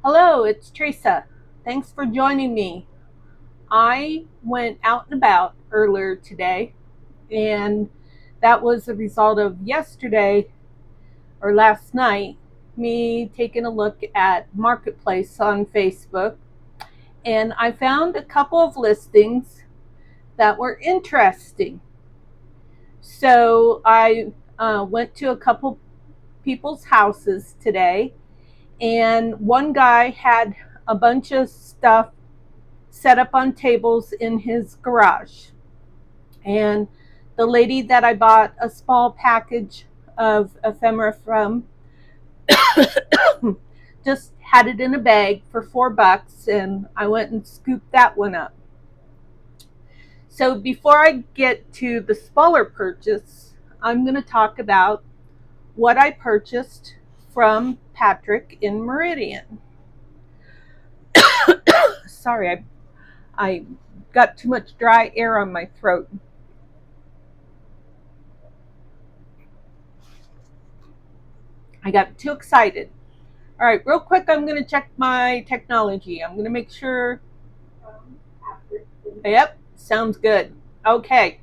Hello, it's Teresa. Thanks for joining me. I went out and about earlier today, and that was a result of yesterday or last night, me taking a look at Marketplace on Facebook, and I found a couple of listings that were interesting. So I went to a couple people's houses today, and one guy had a bunch of stuff set up on tables in his garage. And the lady that I bought a small package of ephemera from just had it in a bag for $4, and I went and scooped that one up. So before I get to the smaller purchase, I'm going to talk about what I purchased from Patrick in Meridian. Sorry, I got too much dry air on my throat. I got too excited. All right, real quick, I'm going to check my technology. I'm going to make sure. Yep, sounds good. Okay,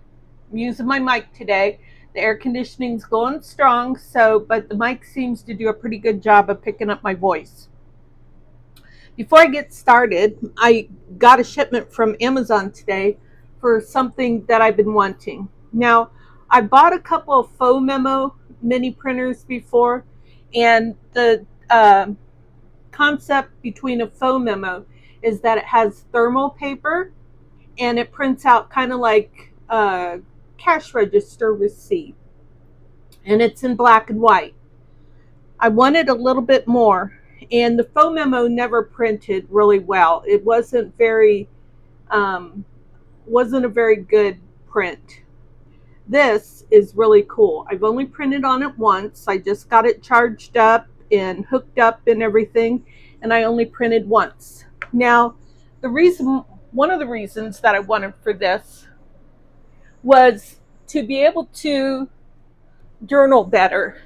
I'm using my mic today. The air conditioning's going strong, but the mic seems to do a pretty good job of picking up my voice. Before I get started, I got a shipment from Amazon today for something that I've been wanting. Now, I bought a couple of faux memo mini printers before, and the concept between a faux memo is that it has thermal paper and it prints out kind of like a cash register receipt, and it's in black and white. I wanted a little bit more, and the faux memo never printed really well. It wasn't a very good print. This is really cool. I've only printed on it once. I just got it charged up and hooked up and everything, and I only printed once. Now, one of the reasons that I wanted for this was to be able to journal better.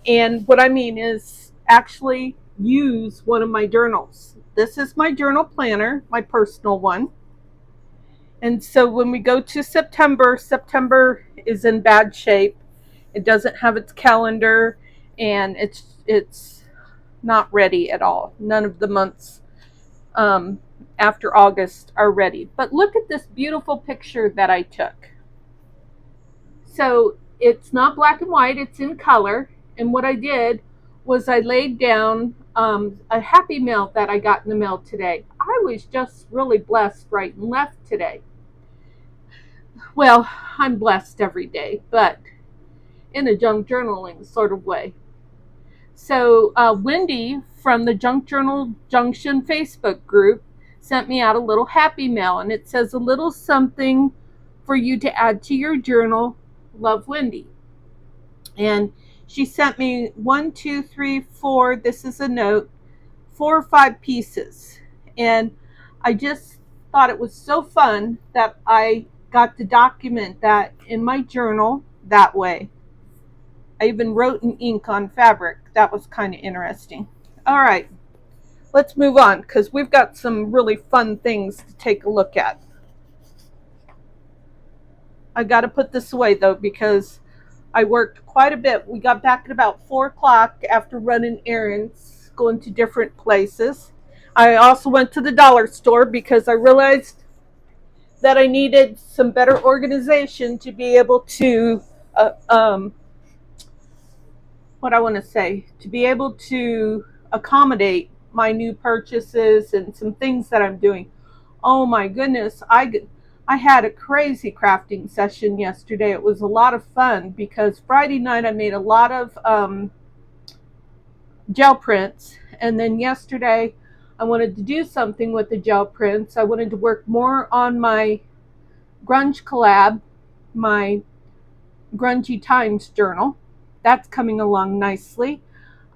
And what I mean is actually use one of my journals. This is my journal planner, my personal one. And so when we go to September is in bad shape. It doesn't have its calendar, and it's not ready at all. None of the months after August are ready. But look at this beautiful picture that I took. So it's not black and white, it's in color. And what I did was I laid down a happy mail that I got in the mail today. I was just really blessed right and left today. Well, I'm blessed every day, but in a junk journaling sort of way. So Wendy from the Junk Journal Junction Facebook group sent me out a little happy mail, and it says a little something for you to add to your journal. Love, Wendy. And she sent me 1, 2, 3, 4. This is a note, 4 or 5 pieces. And I just thought it was so fun that I got to document that in my journal that way. I even wrote in ink on fabric. That was kind of interesting. All right, let's move on because we've got some really fun things to take a look at. I got to put this away though because I worked quite a bit. We got back at about 4 o'clock after running errands, going to different places. I also went to the dollar store because I realized that I needed some better organization to be able to, to be able to accommodate my new purchases and some things that I'm doing. Oh my goodness, I had a crazy crafting session yesterday. It was a lot of fun because Friday night I made a lot of gel prints, and then yesterday I wanted to do something with the gel prints. I wanted to work more on my grunge collab, my Grungy Times journal. That's coming along nicely.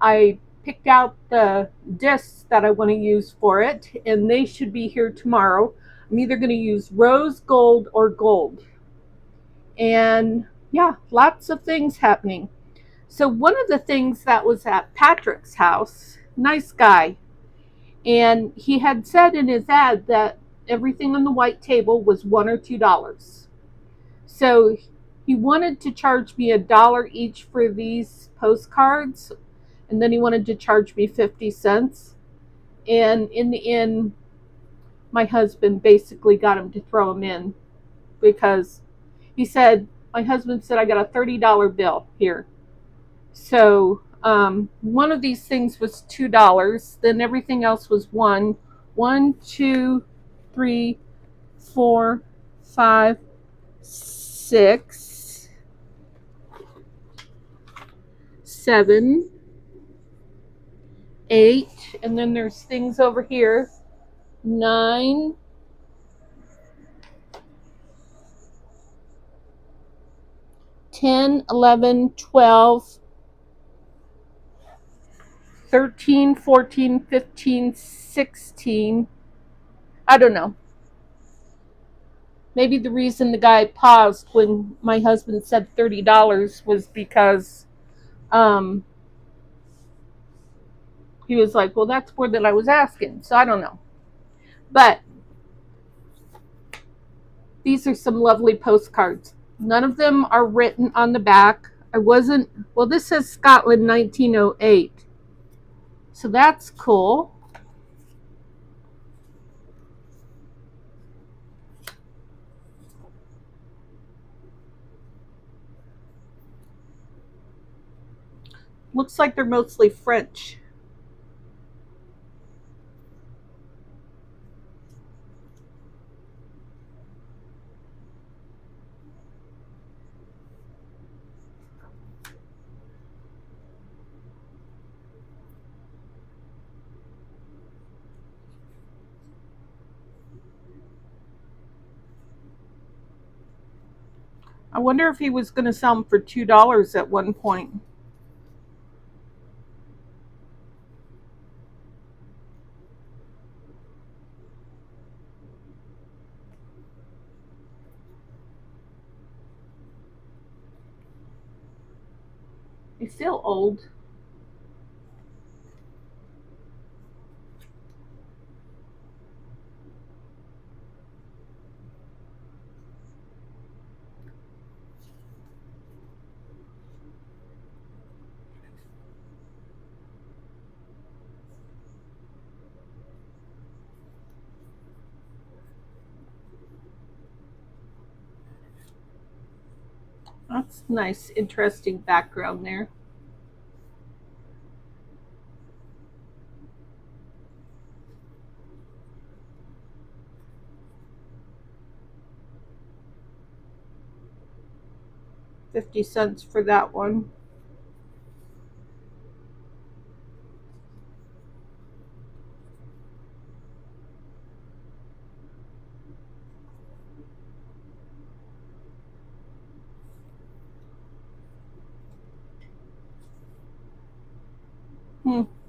I picked out the discs that I want to use for it, and they should be here tomorrow. I'm either going to use rose gold or gold. And yeah, lots of things happening. So one of the things that was at Patrick's house, nice guy, And he had said in his ad that everything on the white table was $1 or $2. So he wanted to charge me $1 each for these postcards, and then he wanted to charge me 50 cents. And in the end, my husband basically got him to throw them in because my husband said, I got a $30 bill here. So one of these things was $2. Then everything else was $1. 1, 2, 3, 4, 5, 6, 7, 8, and then there's things over here. 9, 10, 11, 12, 13, 14, 15, 16. I don't know. Maybe the reason the guy paused when my husband said $30 was because he was like, well, that's more than I was asking. So I don't know. But these are some lovely postcards. None of them are written on the back. Well, this says Scotland 1908. So that's cool. Looks like they're mostly French. I wonder if he was going to sell them for $2 at one point. They feel old. That's nice, interesting background there. $0.50 for that one.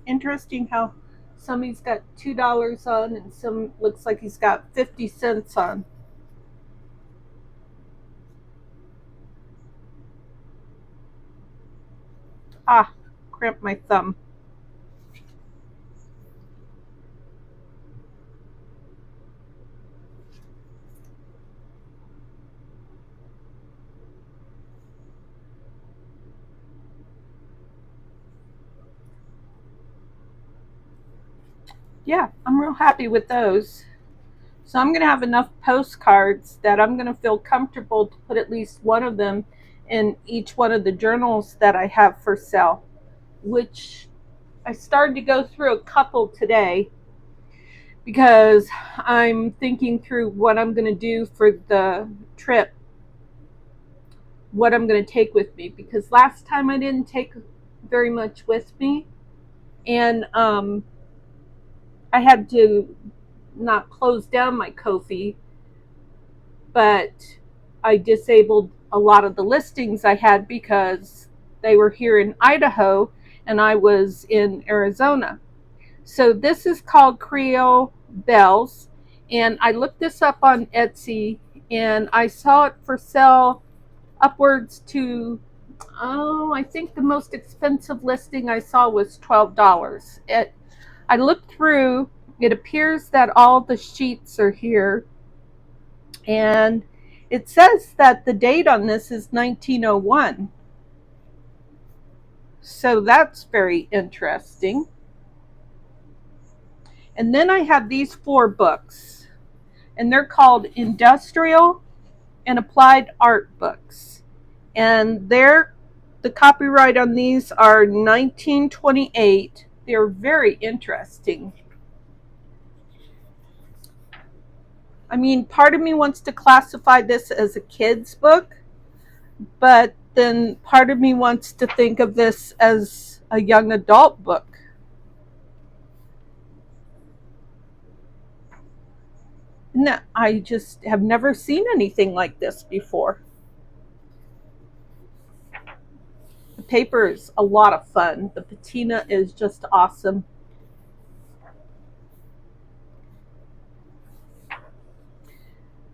Interesting how some he's got $2 on and some looks like he's got 50 cents on. Ah, cramped my thumb. Yeah, I'm real happy with those. So I'm going to have enough postcards that I'm going to feel comfortable to put at least one of them in each one of the journals that I have for sale, which I started to go through a couple today because I'm thinking through what I'm going to do for the trip, what I'm going to take with me, because last time I didn't take very much with me, and I had to not close down my Ko-fi, but I disabled a lot of the listings I had because they were here in Idaho and I was in Arizona. So this is called Creole Bells, and I looked this up on Etsy and I saw it for sale upwards to, I think the most expensive listing I saw was $12. I looked through It appears that all the sheets are here, and it says that the date on this is 1901. So that's very interesting. And then I have these 4 books, and they're called Industrial and Applied Art books. And the copyright on these are 1928. They're very interesting. I mean, part of me wants to classify this as a kid's book, but then part of me wants to think of this as a young adult book. No, I just have never seen anything like this before. The paper is a lot of fun. The patina is just awesome.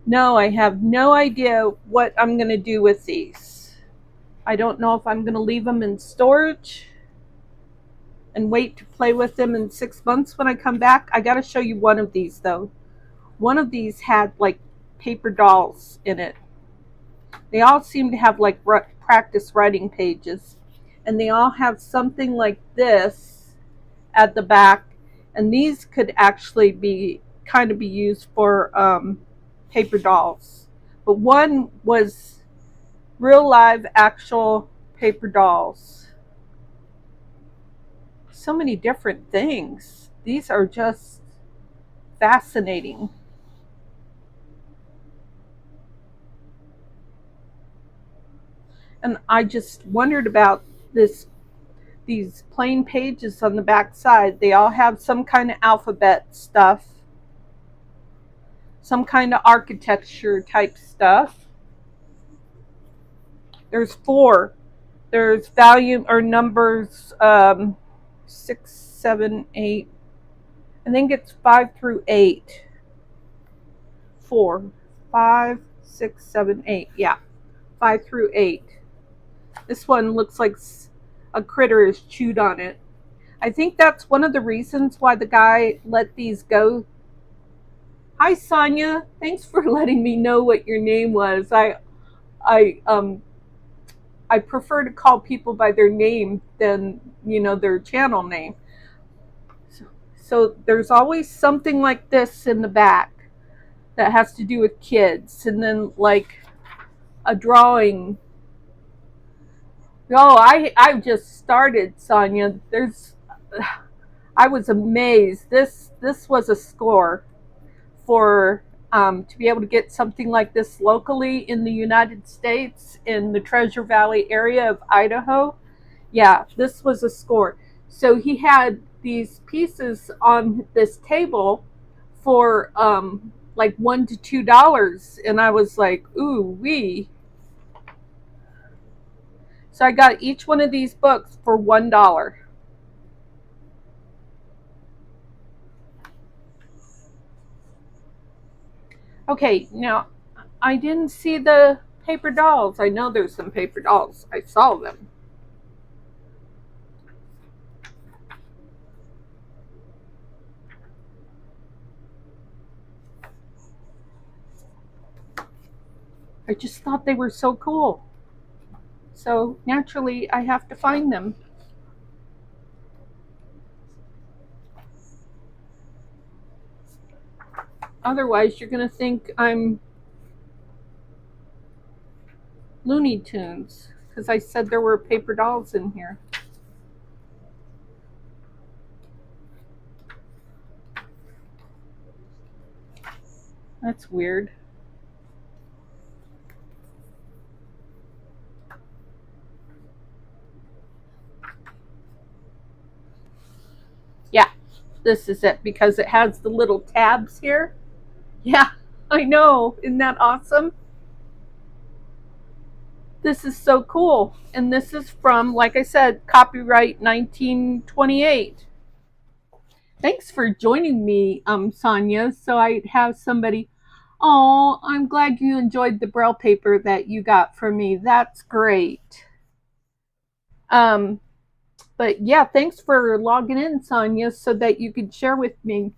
No, I have no idea what I'm going to do with these. I don't know if I'm going to leave them in storage and wait to play with them in 6 months when I come back. I got to show you one of these, though. One of these had like paper dolls in it. They all seem to have like practice writing pages, and they all have something like this at the back, and these could actually be used for paper dolls. But one was real live actual paper dolls. So many different things. These are just fascinating. And I just wondered about these plain pages on the back side. They all have some kind of alphabet stuff, some kind of architecture type stuff. There's 4. There's volume or numbers 6, 7, 8. I think it's 5 through 8. 4, 5, 6, 7, 8. Yeah, 5 through 8. This one looks like a critter has chewed on it. I think that's one of the reasons why the guy let these go. Hi, Sonia. Thanks for letting me know what your name was. I prefer to call people by their name than, their channel name. So there's always something like this in the back that has to do with kids, and then like a drawing. Oh, I've just started, Sonia. I was amazed. This was a score for to be able to get something like this locally in the United States, in the Treasure Valley area of Idaho. Yeah, this was a score. So he had these pieces on this table for like $1 to $2, and I was like, ooh wee. So I got each one of these books for $1. Okay, now I didn't see the paper dolls. I know there's some paper dolls. I saw them. I just thought they were so cool. So naturally, I have to find them. Otherwise, you're going to think I'm Looney Tunes, because I said there were paper dolls in here. That's weird. Yeah, this is it, because it has the little tabs here. Yeah, I know. Isn't that awesome? This is so cool. And this is from, like I said, copyright 1928. Thanks for joining me, Sonia. So I have somebody. Oh, I'm glad you enjoyed the Braille paper that you got from me. That's great. But yeah, thanks for logging in, Sonia, so that you could share with me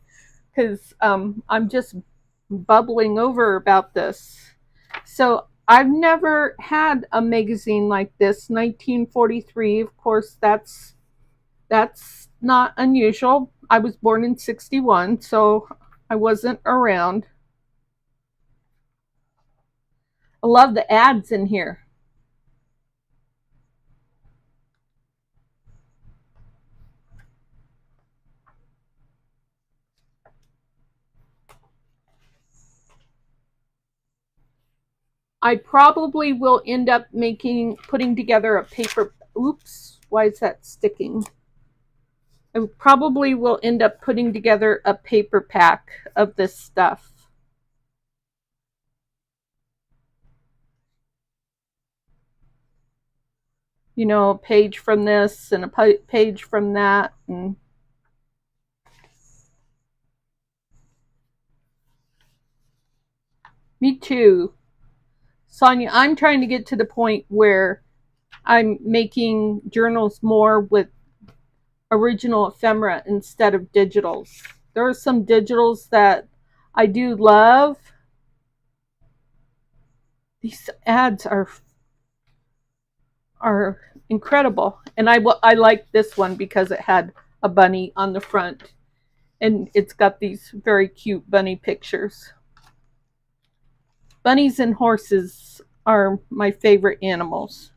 because I'm just bubbling over about this. So I've never had a magazine like this. 1943, of course, that's not unusual. I was born in 61, so I wasn't around. I love the ads in here. I probably will end up putting together a paper, oops, why is that sticking? I probably will end up putting together a paper pack of this stuff. You know, a page from this and a page from that. And me too. Sonia, I'm trying to get to the point where I'm making journals more with original ephemera instead of digitals. There are some digitals that I do love. These ads are incredible, and I like this one because it had a bunny on the front, and it's got these very cute bunny pictures. Bunnies and horses are my favorite animals.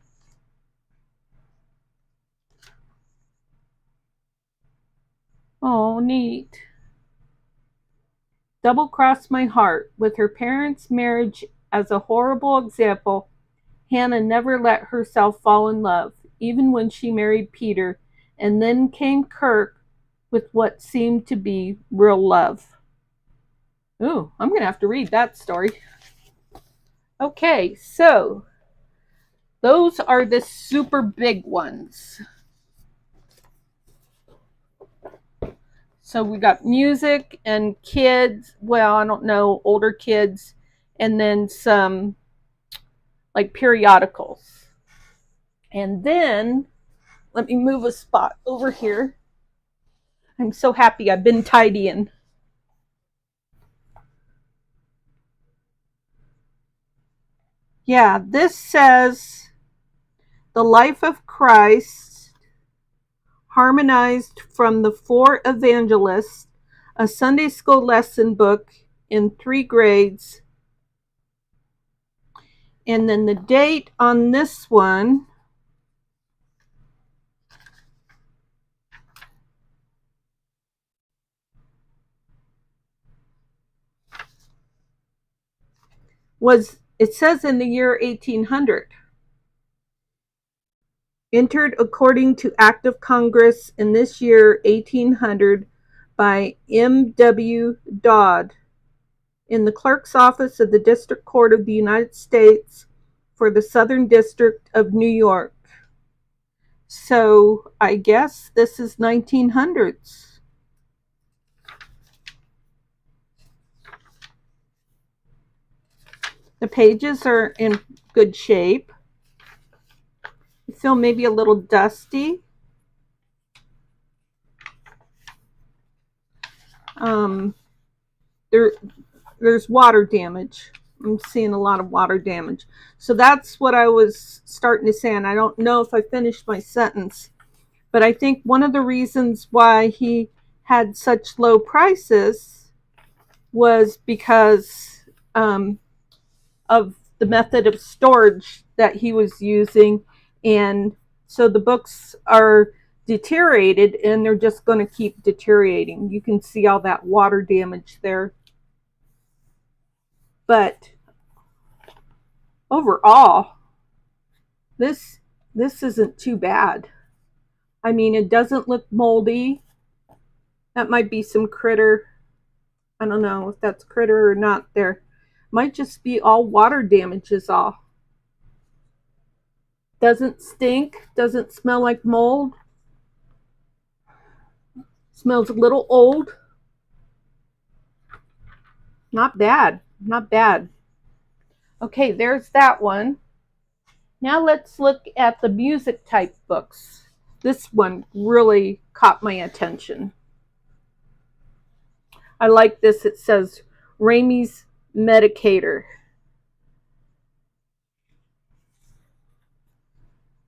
Oh, neat. Double cross my heart. With her parents' marriage as a horrible example, Hannah never let herself fall in love, even when she married Peter, and then came Kirk with what seemed to be real love. Ooh, I'm going to have to read that story. Okay, so those are the super big ones. So we got music and kids, well, I don't know, older kids, and then some like periodicals. And then, let me move a spot over here. I'm so happy I've been tidying. Yeah, this says The Life of Christ, harmonized from the Four Evangelists, a Sunday school lesson book in 3 grades. And then the date on this one was, it says in the year 1800. Entered according to Act of Congress in this year 1800 by M.W. Dodd in the clerk's office of the District Court of the United States for the Southern District of New York. So I guess this is 1900s. The pages are in good shape. I feel maybe a little dusty. There's water damage. I'm seeing a lot of water damage. So that's what I was starting to say, and I don't know if I finished my sentence. But I think one of the reasons why he had such low prices was because of the method of storage that he was using. And so the books are deteriorated, and they're just going to keep deteriorating. You can see all that water damage there. But overall, this isn't too bad. I mean, it doesn't look moldy. That might be some critter. I don't know if that's critter or not there. Might just be all water damage is all. Doesn't stink. Doesn't smell like mold. Smells a little old. Not bad. Not bad. Okay, there's that one. Now let's look at the music type books. This one really caught my attention. I like this. It says Ramey's Medicator.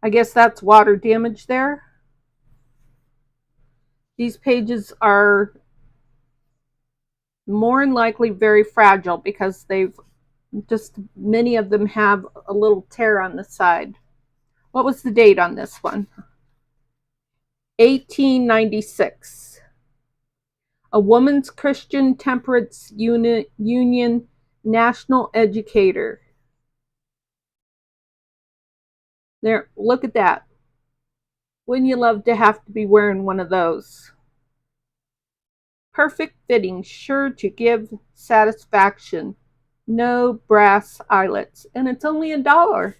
I guess that's water damage there. These pages are more than likely very fragile because many of them have a little tear on the side. What was the date on this one? 1896. A Woman's Christian Temperance Union National Educator. There, look at that. Wouldn't you love to have to be wearing one of those? Perfect fitting, sure to give satisfaction. No brass eyelets. And it's only $1.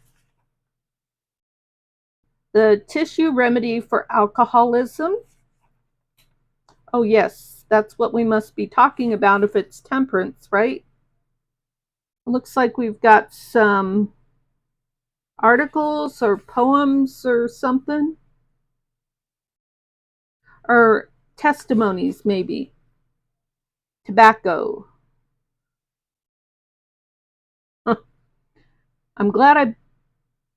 The tissue remedy for alcoholism. Oh yes, that's what we must be talking about if it's temperance, right? Looks like we've got some articles or poems or something. Or testimonies, maybe. Tobacco. I'm glad I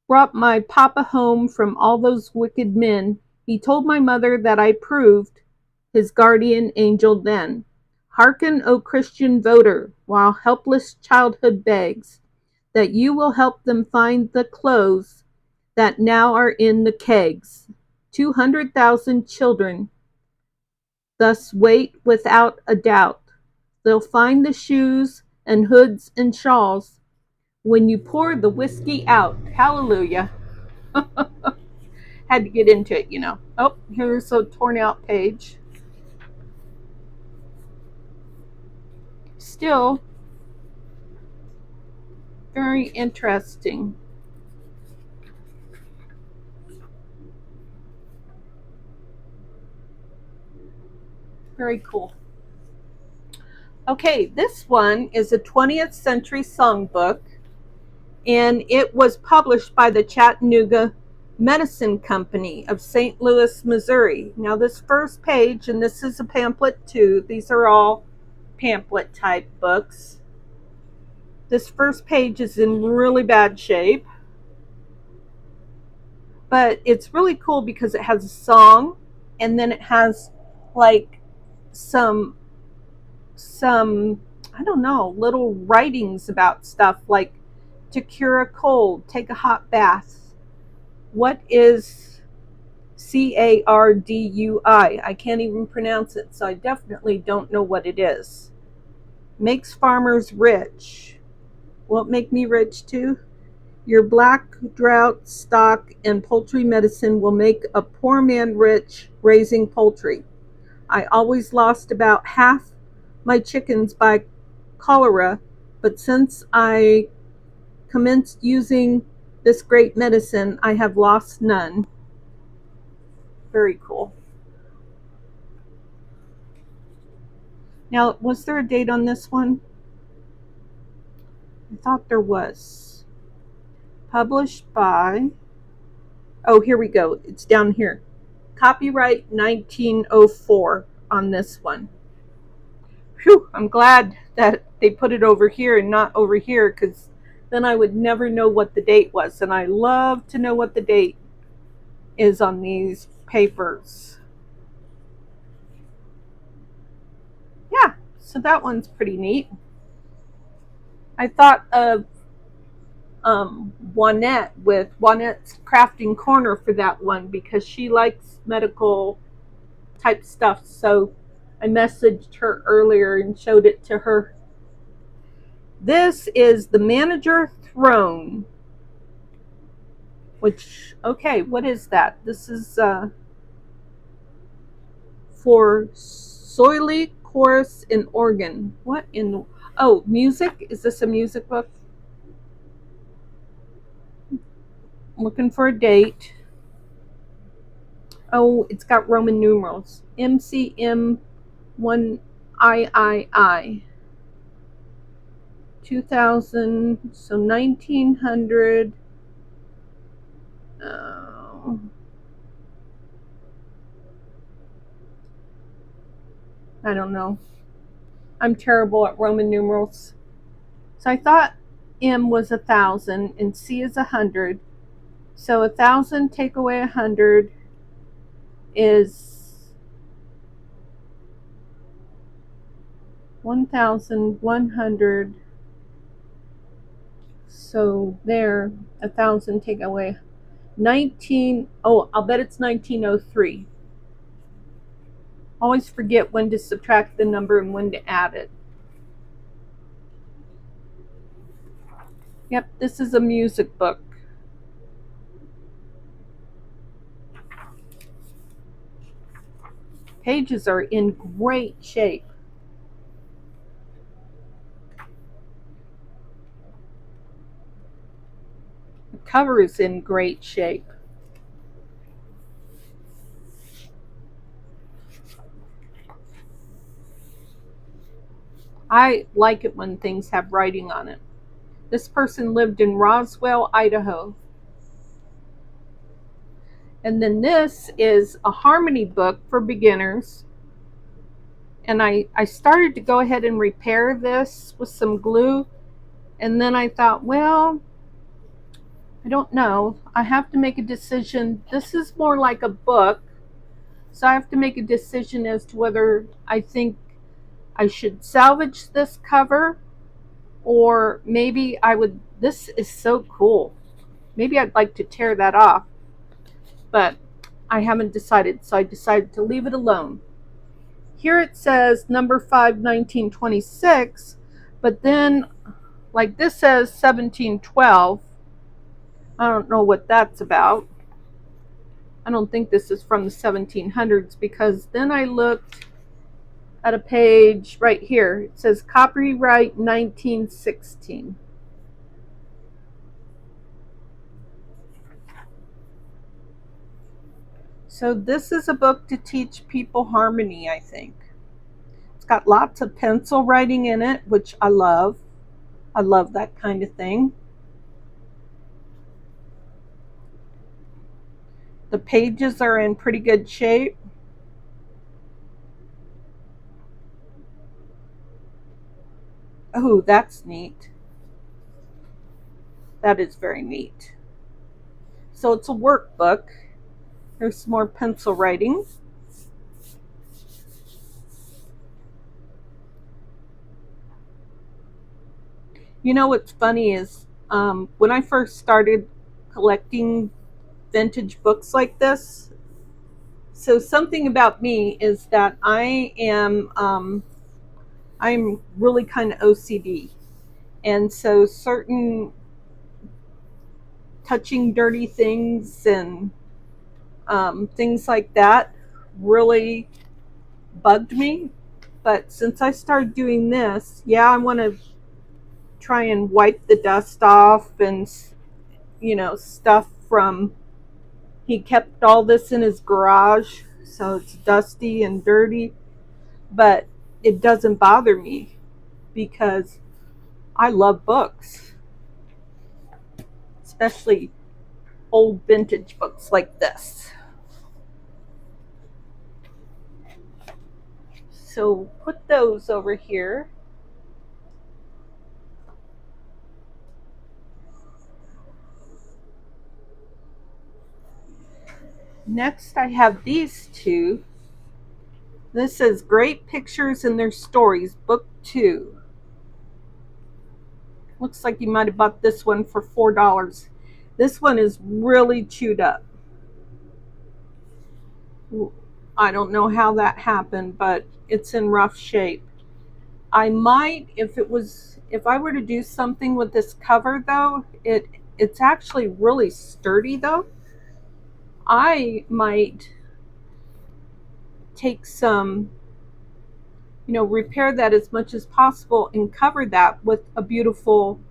brought my papa home from all those wicked men. He told my mother that I proved his guardian angel then. Hearken, O Christian voter, while helpless childhood begs, that you will help them find the clothes that now are in the kegs. 200,000 children thus wait without a doubt. They'll find the shoes and hoods and shawls when you pour the whiskey out. Hallelujah. Had to get into it, you know. Oh, here's a torn out page. Still very interesting. Very cool. Okay, this one is a 20th century songbook, and it was published by the Chattanooga Medicine Company of St. Louis, Missouri. Now, this first page, and this is a pamphlet too, these are all pamphlet type books. This first page is in really bad shape, but it's really cool because it has a song, and then it has like some I don't know, little writings about stuff like to cure a cold, take a hot bath. What is Cardui? I can't even pronounce it, so I definitely don't know what it is. Makes farmers rich. Will it make me rich too? Your black drought stock and poultry medicine will make a poor man rich raising poultry. I always lost about half my chickens by cholera, but since I commenced using this great medicine, I have lost none. Very cool. Now, was there a date on this one? I thought there was. Published by, oh, here we go. It's down here. Copyright 1904 on this one. Whew, I'm glad that they put it over here and not over here, because then I would never know what the date was. And I love to know what the date is on these papers. Yeah, so that one's pretty neat. I thought of Juanette with Juanette's Crafting Corner for that one because she likes medical type stuff. So I messaged her earlier and showed it to her. This is the Manager Throne, which, okay, what is that? This is for soily, chorus, and organ. What in, oh, music? Is this a music book? Looking for a date. Oh, it's got Roman numerals. MCM1III. 2000, so 1900. I don't know. I'm terrible at Roman numerals. So I thought M was 1,000 and C is 100. So 1,000 take away 100 is 1,100. So there, 1,000 take away 19. Oh, I'll bet it's 1903. Always forget when to subtract the number and when to add it. Yep, this is a music book. Pages are in great shape. The cover is in great shape. I like it when things have writing on it. This person lived in Roswell, Idaho. And then this is a harmony book for beginners. And I started to go ahead and repair this with some glue. And then I thought, well, I don't know. I have to make a decision. This is more like a book. So I have to make a decision as to whether I think I should salvage this cover, or maybe I would. This is so cool. Maybe I'd like to tear that off, but I haven't decided, so I decided to leave it alone. Here it says number 5, 1926, but then like this says 1712. I don't know what that's about. I don't think this is from the 1700s, because then I looked at a page right here. It says copyright 1916. So this is a book to teach people harmony, I think. It's got lots of pencil writing in it, which I love. I love that kind of thing. The pages are in pretty good shape. Oh, that's neat. That is very neat. So it's a workbook. There's some more pencil writing. You know what's funny is when I first started collecting vintage books like this, so something about me is that I'm really kind of OCD, and so certain touching dirty things and things like that really bugged me. But since I started doing this, yeah, I want to try and wipe the dust off and, stuff from, he kept all this in his garage, so it's dusty and dirty, but it doesn't bother me because I love books, especially old vintage books like this. So put those over here. Next I have these two. This is Great Pictures and Their Stories, Book 2. Looks like you might have bought this one for $4. This one is really chewed up. I don't know how that happened, but it's in rough shape. I might, if I were to do something with this cover though, it's actually really sturdy though. I might take some, repair that as much as possible and cover that with a beautiful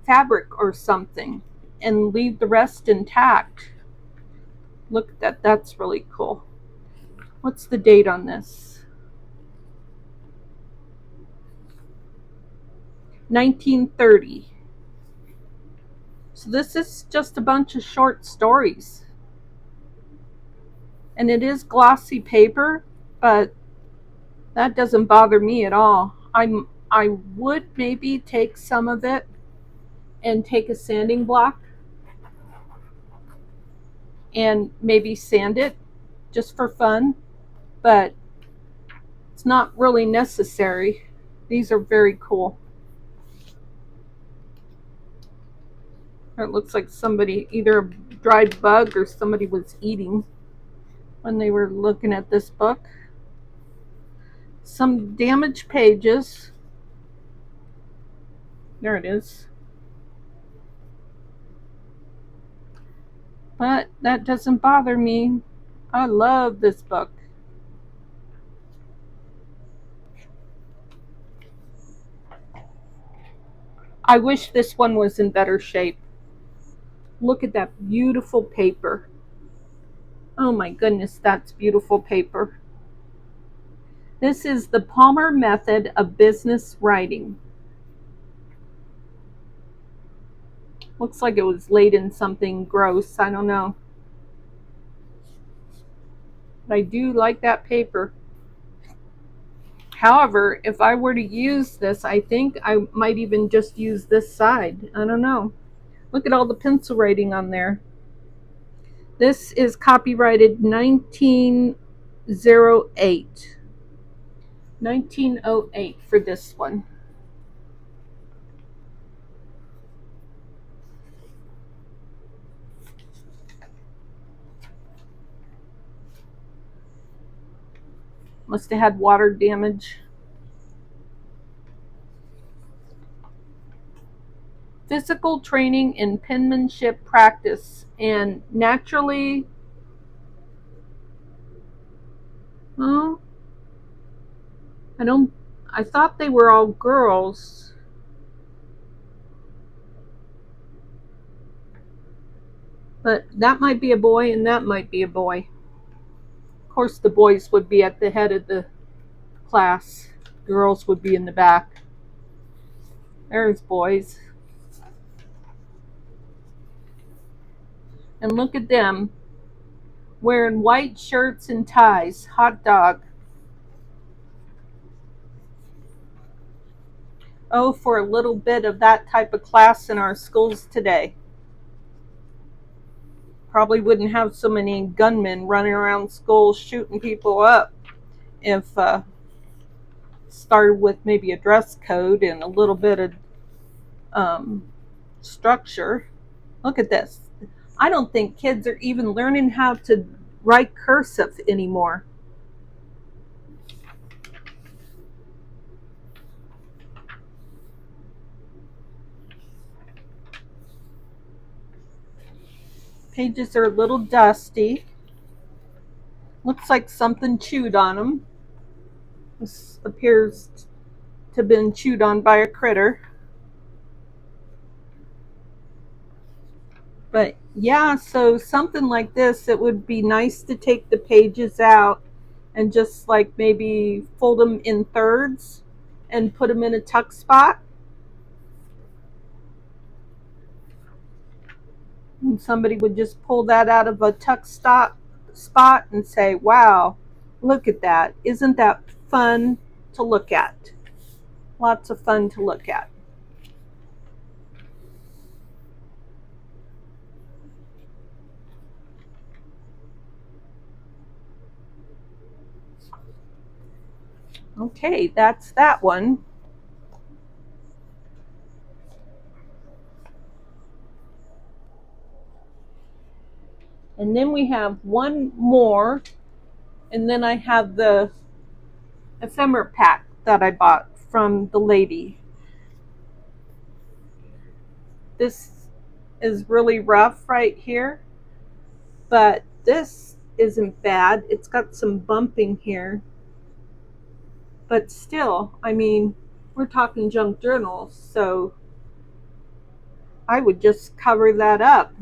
fabric or something and leave the rest intact. Look at that, that's really cool. What's the date on this? 1930. So this is just a bunch of short stories. And it is glossy paper, but that doesn't bother me at all. I would maybe take some of it and take a sanding block and maybe sand it just for fun, but it's not really necessary. These are very cool. It looks like somebody, either a dried bug or somebody was eating when they were looking at this book. Some damaged pages. There it is. But that doesn't bother me. I love this book. I wish this one was in better shape. Look at that beautiful paper. Oh my goodness, that's beautiful paper. This is the Palmer Method of Business Writing. Looks like it was laid in something gross. I don't know. But I do like that paper. However, if I were to use this, I think I might even just use this side. I don't know. Look at all the pencil writing on there. This is copyrighted 1908. 1908 for this one. Must have had water damage. Physical training and penmanship practice. And naturally, well, I thought they were all girls. But that might be a boy and that might be a boy. Of course, the boys would be at the head of the class. Girls would be in the back. There's boys. And look at them wearing white shirts and ties. Hot dog. Oh, for a little bit of that type of class in our schools today. Probably wouldn't have so many gunmen running around schools shooting people up if started with maybe a dress code and a little bit of structure. Look at this. I don't think kids are even learning how to write cursive anymore. Pages are a little dusty. Looks like something chewed on them. This appears to have been chewed on by a critter. But yeah, so something like this, it would be nice to take the pages out and just like maybe fold them in thirds and put them in a tuck spot. And somebody would just pull that out of a tuck spot and say, wow, look at that. Isn't that fun to look at? Lots of fun to look at. Okay, that's that one. And then we have one more, and then I have the ephemera pack that I bought from the lady. This is really rough right here, but this isn't bad. It's got some bumping here. But still, I mean, we're talking junk journals, so I would just cover that up.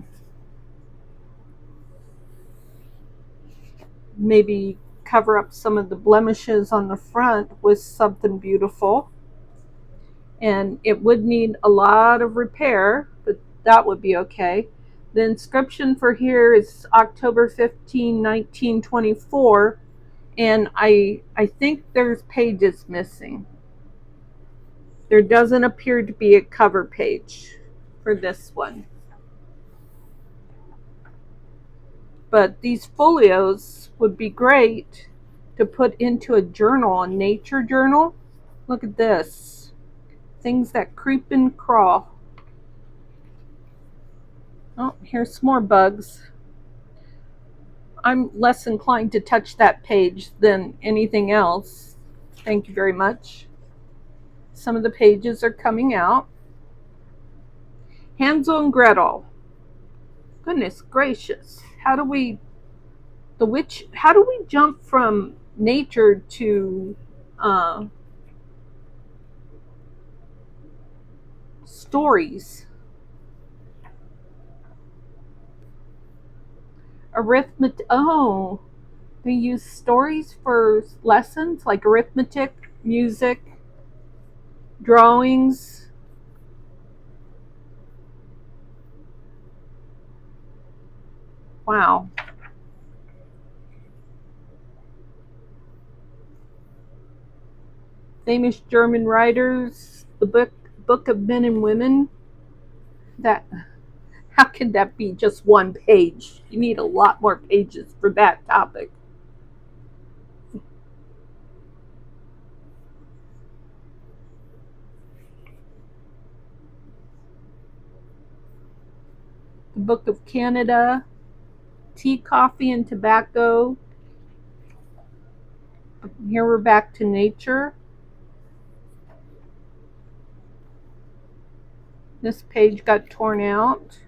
Maybe cover up some of the blemishes on the front with something beautiful. And it would need a lot of repair, but that would be okay. The inscription for here is October 15, 1924. And I think there's pages missing. There doesn't appear to be a cover page for this one. But these folios would be great to put into a journal, a nature journal. Look at this. Things that creep and crawl. Oh, here's some more bugs. I'm less inclined to touch that page than anything else. Thank you very much. Some of the pages are coming out. Hansel and Gretel. Goodness gracious. How do we jump from nature to stories? Arithmetic. Oh, they use stories for lessons like arithmetic, music, drawings. Wow. Famous German writers, the book of Men and Women. That, how could that be just one page? You need a lot more pages for that topic. The Book of Canada, tea, coffee, and tobacco. Here we're back to nature. This page got torn out.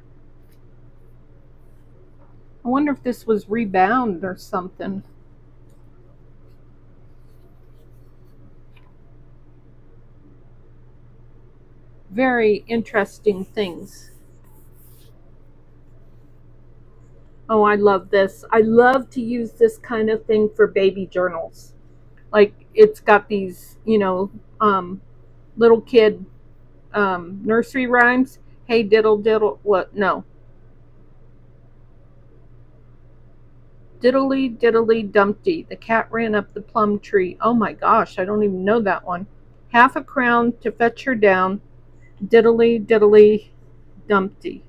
I wonder if this was rebound or something. Very interesting things. Oh, I love this. I love to use this kind of thing for baby journals. Like, it's got these, little kid nursery rhymes. Hey diddle diddle, what? No. Diddly diddly Dumpty, the cat ran up the plum tree. Oh my gosh, I don't even know that one. Half a crown to fetch her down. Diddly diddly Dumpty.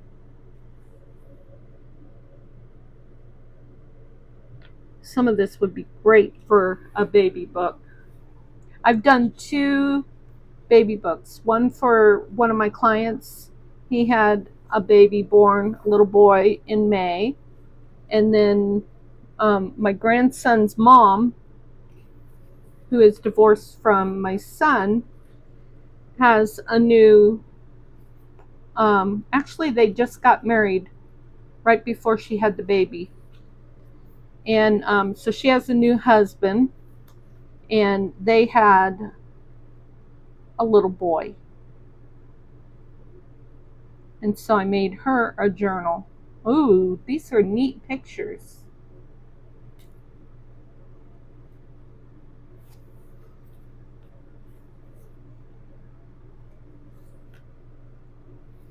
Some of this would be great for a baby book. I've done 2 baby books. One for one of my clients. He had a baby born, a little boy, in May. And then my grandson's mom, who is divorced from my son, has a new, actually they just got married right before she had the baby. And so she has a new husband, and they had a little boy. And so I made her a journal. Ooh, these are neat pictures.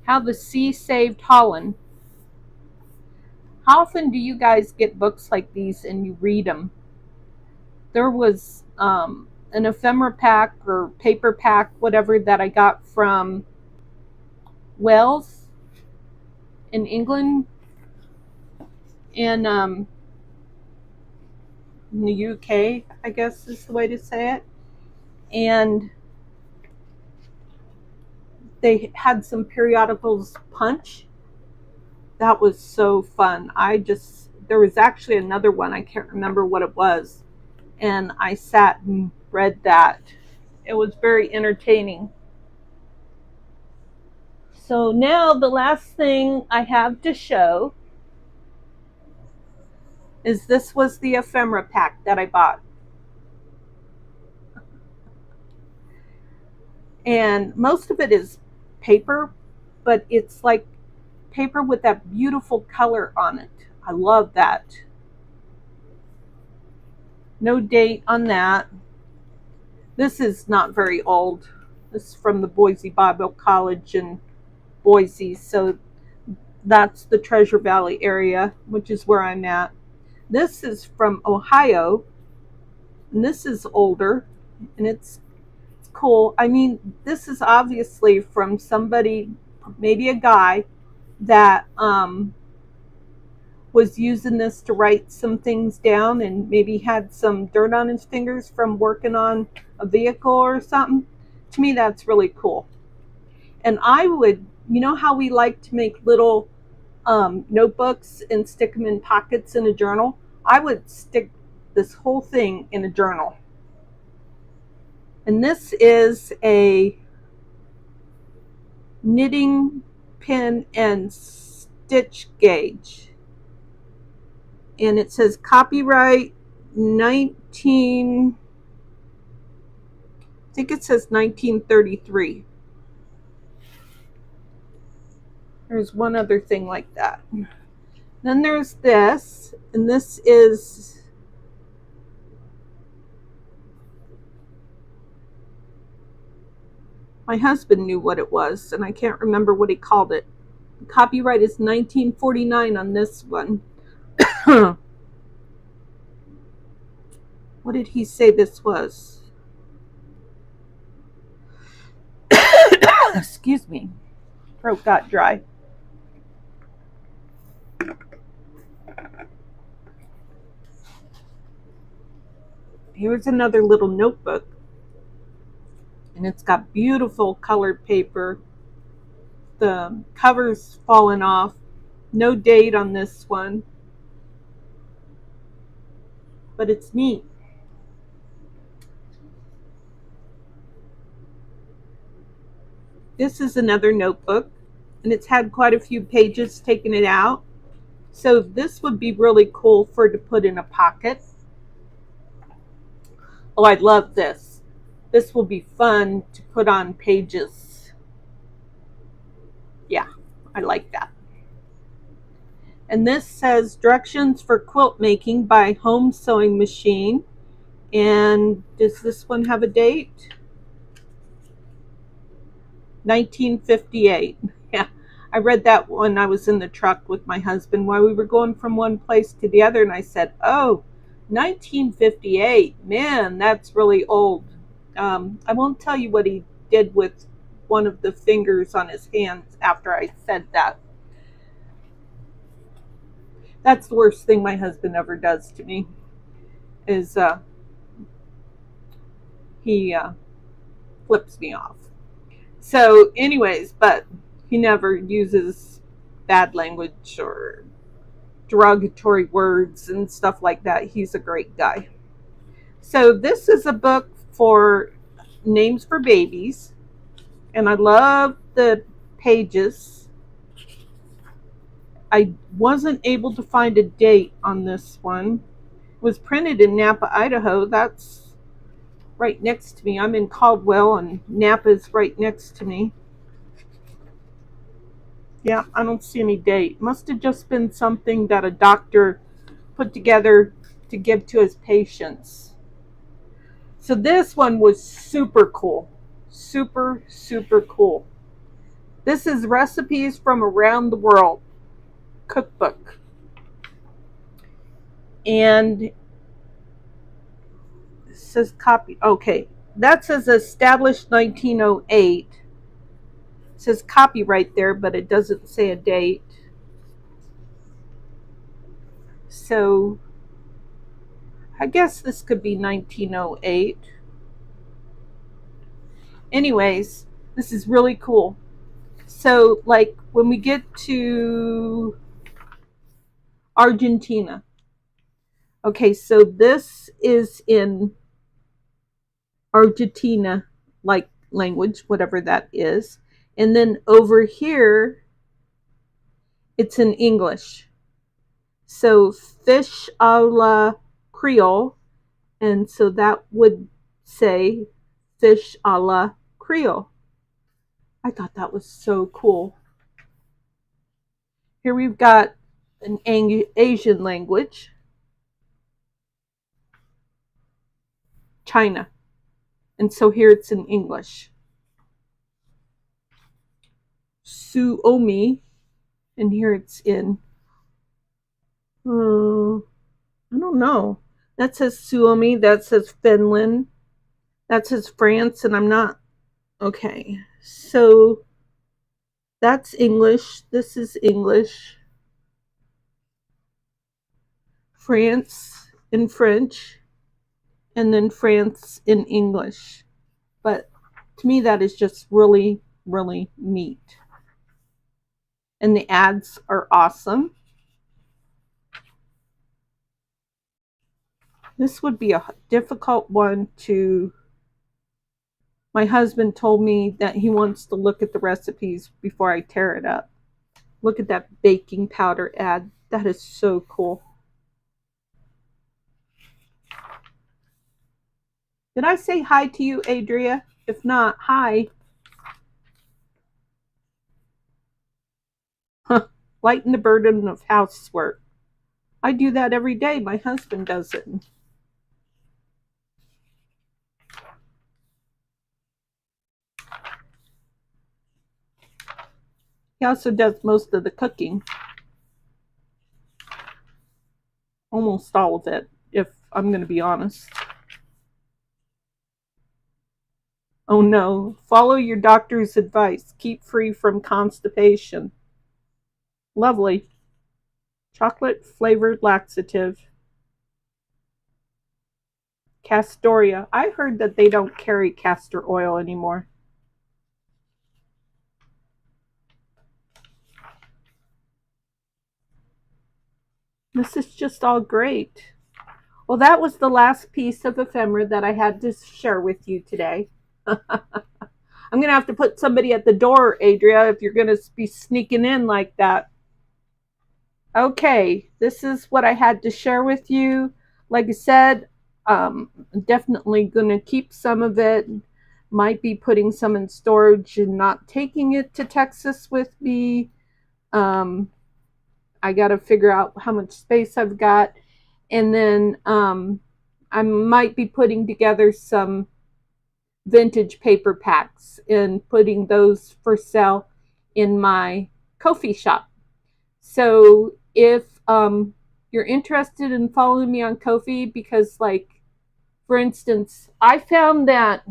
How the Sea Saved Holland. How often do you guys get books like these and you read them? There was an ephemera pack or paper pack, whatever, that I got from Wales in England, and in the UK, I guess is the way to say it. And they had some periodicals punch. That was so fun. There was actually another one, I can't remember what it was, and I sat and read that. It was very entertaining. So now the last thing I have to show is this was the ephemera pack that I bought. And most of it is paper, but it's like paper with that beautiful color on it. I love that. No date on that. This is not very old. This is from the Boise Bible College in Boise, so that's the Treasure Valley area, which is where I'm at. This is from Ohio, and this is older, and it's cool. I mean, this is obviously from somebody, maybe a guy, that was using this to write some things down and maybe had some dirt on his fingers from working on a vehicle or something. To me, that's really cool. And I would, you know how we like to make little notebooks and stick them in pockets in a journal? I would stick this whole thing in a journal. And this is a knitting pin and stitch gauge. And it says copyright 19, I think it says 1933. There's one other thing like that. Then there's this, and this is my husband knew what it was, and I can't remember what he called it. The copyright is 1949 on this one. What did he say this was? Excuse me. Throat got dry. Here's another little notebook. And it's got beautiful colored paper. The cover's fallen off. No date on this one. But it's neat. This is another notebook, and it's had quite a few pages taken it out. So this would be really cool for to put in a pocket. Oh, I love this. This will be fun to put on pages. Yeah, I like that. And this says directions for quilt making by Home Sewing Machine. And does this one have a date? 1958. Yeah, I read that when I was in the truck with my husband while we were going from one place to the other, and I said, oh, 1958, man, that's really old. I won't tell you what he did with one of the fingers on his hands after I said that. That's the worst thing my husband ever does to me, is he flips me off. So anyways, but he never uses bad language or derogatory words and stuff like that. He's a great guy. So this is a book for names for babies, and I love the pages. I wasn't able to find a date on this one. It was printed in Napa, Idaho. That's right next to me. I'm in Caldwell, and Napa is right next to me. Yeah, I don't see any date. Must have just been something that a doctor put together to give to his patients. So this one was super cool. Super, super cool. This is Recipes from Around the World cookbook. And it says copy. Okay, that says established 1908. It says copyright there, but it doesn't say a date. So I guess this could be 1908. Anyways, this is really cool. So, like, when we get to Argentina, okay, so this is in Argentina, like language, whatever that is. And then over here, it's in English. So, fish a la Creole. And so that would say fish a la Creole. I thought that was so cool. Here we've got an Asian language, China. And so here it's in English. Suomi, and here it's in, I don't know. That says Suomi, that says Finland. That says France, and I'm not. Okay, so that's English. This is English. France in French, and then France in English. But to me, that is just really, really neat. And the ads are awesome. This would be a difficult one to. My husband told me that he wants to look at the recipes before I tear it up. Look at that baking powder ad. That is so cool. Did I say hi to you, Adria? If not, hi. Lighten the burden of housework. I do that every day. My husband does it. He also does most of the cooking. Almost all of it, if I'm going to be honest. Oh no, follow your doctor's advice. Keep free from constipation. Lovely. Chocolate flavored laxative. Castoria. I heard that they don't carry castor oil anymore. This is just all great. Well, that was the last piece of ephemera that I had to share with you today. I'm going to have to put somebody at the door, Adria, if you're going to be sneaking in like that. Okay, this is what I had to share with you. Like I said, definitely going to keep some of it. Might be putting some in storage and not taking it to Texas with me. I got to figure out how much space I've got. And then I might be putting together some vintage paper packs and putting those for sale in my Ko-fi shop. So if you're interested in following me on Ko-fi, because like, for instance, I found that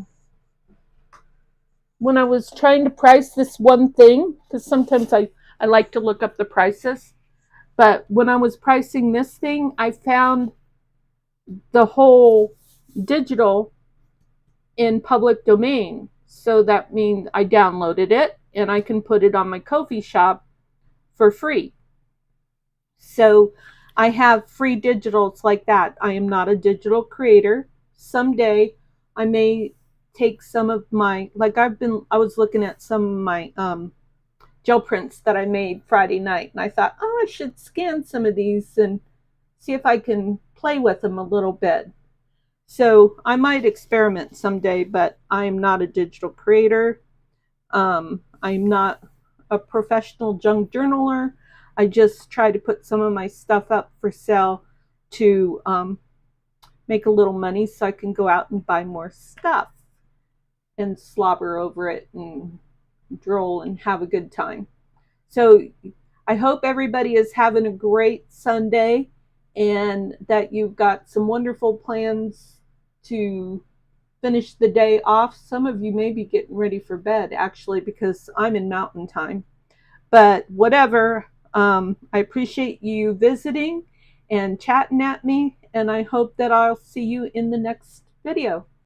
when I was trying to price this one thing, because sometimes I like to look up the prices, but when I was pricing this thing, I found the whole digital in public domain. So that means I downloaded it and I can put it on my Ko-fi shop for free. So I have free digitals like that. I am not a digital creator. Someday I may take some of my, like I was looking at some of my gel prints that I made Friday night, and I thought, oh, I should scan some of these and see if I can play with them a little bit. So I might experiment someday, but I am not a digital creator. I'm not a professional junk journaler. I just try to put some of my stuff up for sale to make a little money so I can go out and buy more stuff and slobber over it and droll and have a good time. So I hope everybody is having a great Sunday and that you've got some wonderful plans to finish the day off. Some of you may be getting ready for bed, actually, because I'm in mountain time. But whatever, I appreciate you visiting and chatting at me, and I hope that I'll see you in the next video.